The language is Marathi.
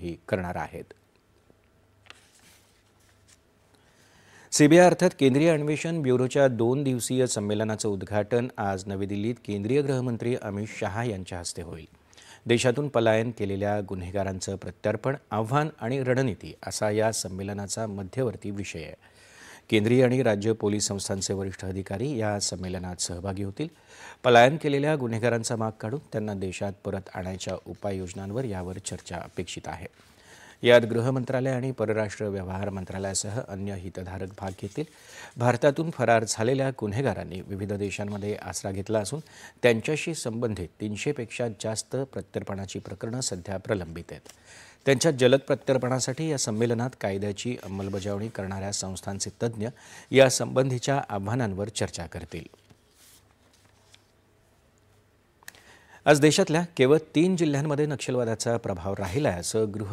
प्रदर्शनही करणार आहेत। सीबीआय अर्थात केंद्रीय अन्वेषण ब्युरोच्या 2 दिवसीय संमेलनाचं उद्घाटन आज नवी दिल्लीत केंद्रीय गृहमंत्री अमित शहा यांच्या हस्ते होईल। देशातून पलायन केलेल्या गुन्हेगारांचं प्रत्यार्पण, आव्हान आणि रणनीती असा या संमेलनाचा मध्यवर्ती विषय आहे। केंद्रीय आणि राज्य पोलीस संस्थांचे वरिष्ठ अधिकारी या संमेलनात सहभागी होतील। पलायन केलेल्या गुन्हेगारांचा माग काढून त्यांना देशात परत आणायच्या उपाययोजनांवर यावर चर्चा अपेक्षित आहे। यात गृह मंत्रालय आणि परराष्ट्र व्यवहार मंत्रालयासह अन्य हितधारक भाग घेतील। भारतातून फरार झालेल्या गुन्हेगारांनी विविध देशांमध्ये आसरा घेतला असून त्यांच्याशी संबंधित 300 पेक्षा जास्त प्रत्यर्पणाची प्रकरणं सध्या प्रलंबित आहेत। त्यांच्या जलद प्रत्यर्पणासाठी या संमेलनात कायद्याची अंमलबजावणी करणाऱ्या संस्थांचे तज्ज्ञ या संबंधीच्या आव्हानांवर चर्चा करतील। आज देशातल्या केवळ 3 जिल्ह्यांमध्ये नक्षलवादाचा प्रभाव राहिला आहे असं गृह